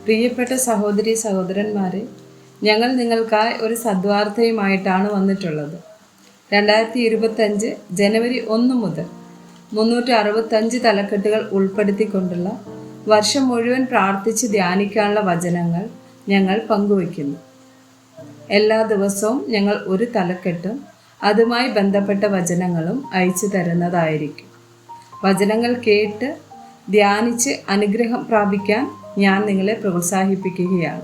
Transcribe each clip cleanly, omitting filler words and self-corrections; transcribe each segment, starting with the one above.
പ്രിയപ്പെട്ട സഹോദരി സഹോദരന്മാരെ, ഞങ്ങൾ നിങ്ങൾക്കായി ഒരു സദ്വാർത്തയുമായിട്ടാണ് വന്നിട്ടുള്ളത്. 2025 ജനുവരി 1 മുതൽ 365 തലക്കെട്ടുകൾ ഉൾപ്പെടുത്തിക്കൊണ്ടുള്ള വർഷം മുഴുവൻ പ്രാർത്ഥിച്ച് ധ്യാനിക്കാനുള്ള വചനങ്ങൾ ഞങ്ങൾ പങ്കുവയ്ക്കുന്നു. എല്ലാ ദിവസവും ഞങ്ങൾ ഒരു തലക്കെട്ടും അതുമായി ബന്ധപ്പെട്ട വചനങ്ങളും അയച്ചു തരുന്നതായിരിക്കും. വചനങ്ങൾ കേട്ട് ധ്യാനിച്ച് അനുഗ്രഹം പ്രാപിക്കാൻ ഞാൻ നിങ്ങളെ പ്രോത്സാഹിപ്പിക്കുകയാണ്.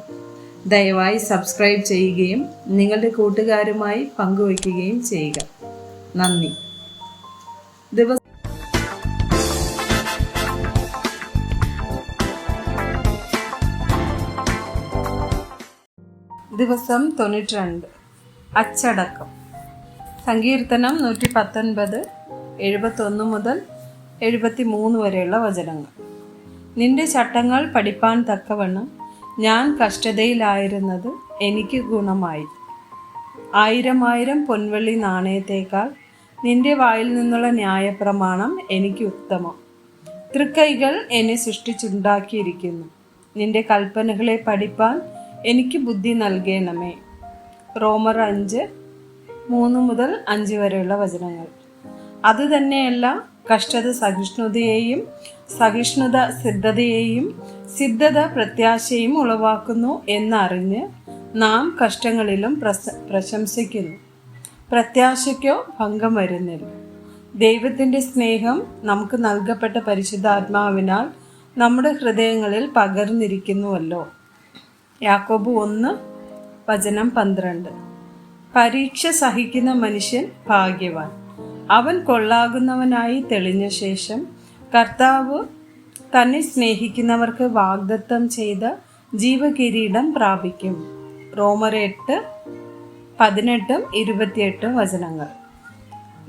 ദയവായി സബ്സ്ക്രൈബ് ചെയ്യുകയും നിങ്ങളുടെ കൂട്ടുകാരുമായി പങ്കുവയ്ക്കുകയും ചെയ്യുക. നന്ദി. ദിവസം 92. അച്ചടക്കം. സങ്കീർത്തനം 119, 71 മുതൽ 73 വരെയുള്ള വചനങ്ങൾ. നിന്റെ ചട്ടങ്ങൾ പഠിപ്പാൻ തക്കവണ്ണം ഞാൻ കഷ്ടതയിലായിരുന്നത് എനിക്ക് ഗുണമായി. 1000 പൊൻവെള്ളി നാണയത്തേക്കാൾ നിന്റെ വായിൽ നിന്നുള്ള ന്യായപ്രമാണം എനിക്ക് ഉത്തമം. തൃക്കൈകൾ എന്നെ സൃഷ്ടിച്ചുണ്ടാക്കിയിരിക്കുന്നു. നിന്റെ കൽപ്പനകളെ പഠിപ്പാൻ എനിക്ക് ബുദ്ധി നൽകണമേ. റോമർ 5, 3 മുതൽ 5 വരെയുള്ള വചനങ്ങൾ. അതുതന്നെയല്ല, കഷ്ടത സഹിഷ്ണുതയെയും, സഹിഷ്ണുത സിദ്ധതയെയും, സിദ്ധത പ്രത്യാശയും ഉളവാക്കുന്നു എന്നറിഞ്ഞ് നാം കഷ്ടങ്ങളിലും പ്രശംസിക്കുന്നു. പ്രത്യാശയ്ക്കോ ഭംഗം വരുന്നില്ല. ദൈവത്തിൻ്റെ സ്നേഹം നമുക്ക് നൽകപ്പെട്ട പരിശുദ്ധാത്മാവിനാൽ നമ്മുടെ ഹൃദയങ്ങളിൽ പകർന്നിരിക്കുന്നുവല്ലോ. യാക്കോബ് 1, വചനം 12. പരീക്ഷ സഹിക്കുന്ന മനുഷ്യൻ ഭാഗ്യവാൻ. അവൻ കൊള്ളാകുന്നവനായി തെളിഞ്ഞ ശേഷം കർത്താവ് തന്നെ സ്നേഹിക്കുന്നവർക്ക് വാഗ്ദത്തം ചെയ്ത ജീവകിരീടം പ്രാപിക്കും. റോമർ 8, 18, 28 വചനങ്ങൾ.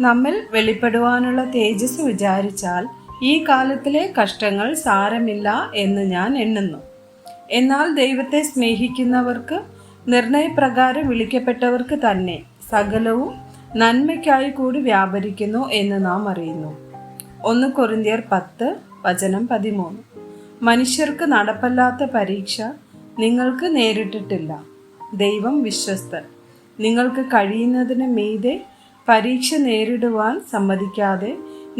നമ്മിൽ വെളിപ്പെടുവാനുള്ള തേജസ് വിചാരിച്ചാൽ ഈ കാലത്തിലെ കഷ്ടങ്ങൾ സാരമില്ല എന്ന് ഞാൻ എണ്ണുന്നു. എന്നാൽ ദൈവത്തെ സ്നേഹിക്കുന്നവർക്ക്, നിർണയപ്രകാരം വിളിക്കപ്പെട്ടവർക്ക് തന്നെ സകലവും നന്മയ്ക്കായി കൂടി വ്യാപരിക്കുന്നു എന്ന് നാം അറിയുന്നു. 1 കൊരിന്ത്യർ 10, വചനം 13. മനുഷ്യർക്ക് നടപ്പല്ലാത്ത പരീക്ഷ നിങ്ങൾക്ക് നേരിട്ടിട്ടില്ല. ദൈവം വിശ്വസ്തൻ. നിങ്ങൾക്ക് കഴിയുന്നതിന് മീതെ പരീക്ഷ നേരിടുവാൻ സമ്മതിക്കാതെ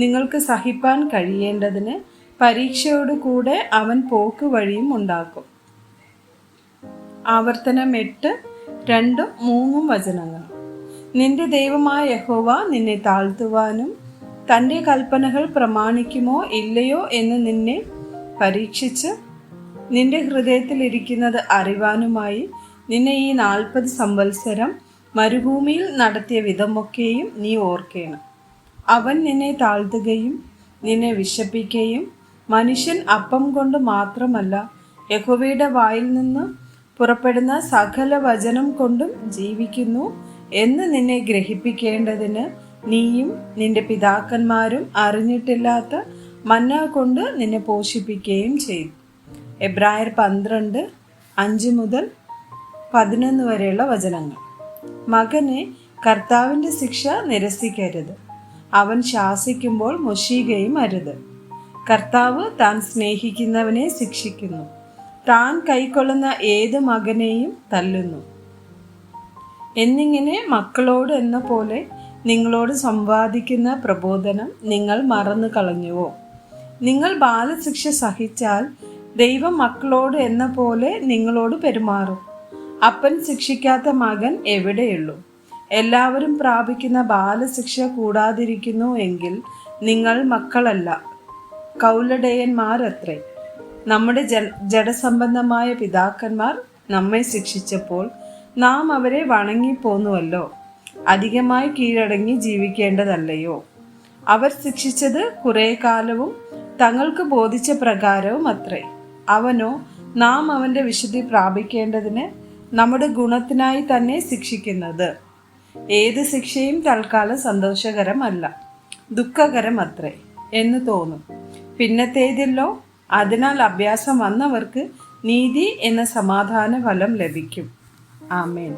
നിങ്ങൾക്ക് സഹിപ്പാൻ കഴിയേണ്ടതിന് പരീക്ഷയോട് കൂടെ അവൻ പോക്ക് വഴിയും ഉണ്ടാക്കും. ആവർത്തനം 8, 2, 3 വചനങ്ങൾ. നിന്റെ ദൈവമായ യഹോവ നിന്നെ താഴ്ത്തുവാനും തൻ്റെ കൽപ്പനകൾ പ്രമാണിക്കുമോ ഇല്ലയോ എന്ന് നിന്നെ പരീക്ഷിച്ച് നിന്റെ ഹൃദയത്തിൽ ഇരിക്കുന്നത് അറിവാനുമായി നിന്നെ ഈ 40 സംവത്സരം മരുഭൂമിയിൽ നടത്തിയ വിധമൊക്കെയും നീ ഓർക്കണം. അവൻ നിന്നെ താഴ്ത്തുകയും നിന്നെ വിശപ്പിക്കുകയും മനുഷ്യൻ അപ്പം കൊണ്ട് മാത്രമല്ല യഹോവയുടെ വായിൽ നിന്ന് പുറപ്പെടുന്ന സകല വചനം കൊണ്ടും ജീവിക്കുന്നു എന്ന് നിന്നെ ഗ്രഹിപ്പിക്കേണ്ടതിന് നീയും നിന്റെ പിതാക്കന്മാരും അറിഞ്ഞിട്ടില്ലാത്ത മന്ന കൊണ്ട് നിന്നെ പോഷിപ്പിക്കുകയും ചെയ്തു. എബ്രായർ 12, 5 മുതൽ 11 വരെയുള്ള വചനങ്ങൾ. മകനെ, കർത്താവിൻ്റെ ശിക്ഷ നിരസിക്കരുത്. അവൻ ശാസിക്കുമ്പോൾ മുഷിയുകയും അരുത്. കർത്താവ് താൻ സ്നേഹിക്കുന്നവനെ ശിക്ഷിക്കുന്നു. താൻ കൈക്കൊള്ളുന്ന ഏത് മകനെയും തല്ലുന്നു. എന്നിങ്ങനെ മക്കളോട് എന്ന പോലെ നിങ്ങളോട് സംവാദിക്കുന്ന പ്രബോധനം നിങ്ങൾ മറന്നു കളഞ്ഞുവോ? നിങ്ങൾ ബാലശിക്ഷ സഹിച്ചാൽ ദൈവം മക്കളോട് എന്ന പോലെ നിങ്ങളോട് പെരുമാറും. അപ്പൻ ശിക്ഷിക്കാത്ത മകൻ എവിടെയുള്ളൂ? എല്ലാവരും പ്രാപിക്കുന്ന ബാലശിക്ഷ കൂടാതിരിക്കുന്നു എങ്കിൽ നിങ്ങൾ മക്കളല്ല, കൗലടയന്മാരത്രേ. നമ്മുടെ ജഡസംബന്ധമായ പിതാക്കന്മാർ നമ്മെ ശിക്ഷിച്ചപ്പോൾ നാം അവരെ വണങ്ങിപ്പോന്നുവല്ലോ. അധികമായി കീഴടങ്ങി ജീവിക്കേണ്ടതല്ലയോ? അവർ ശിക്ഷിച്ചത് കുറെ കാലവും തങ്ങൾക്ക് ബോധിച്ച പ്രകാരവും അത്രേ. അവനോ നാം അവൻ്റെ വിശുദ്ധി പ്രാപിക്കേണ്ടതിന് നമ്മുടെ ഗുണത്തിനായി തന്നെ ശിക്ഷിക്കുന്നത്. ഏത് ശിക്ഷയും തൽക്കാലം സന്തോഷകരമല്ല, ദുഃഖകരം അത്രേ എന്ന് തോന്നും. പിന്നത്തേതിലോ അതിനാൽ അഭ്യാസം വന്നവർക്ക് നീതി എന്ന സമാധാന ഫലം ലഭിക്കും. ആമേൻ.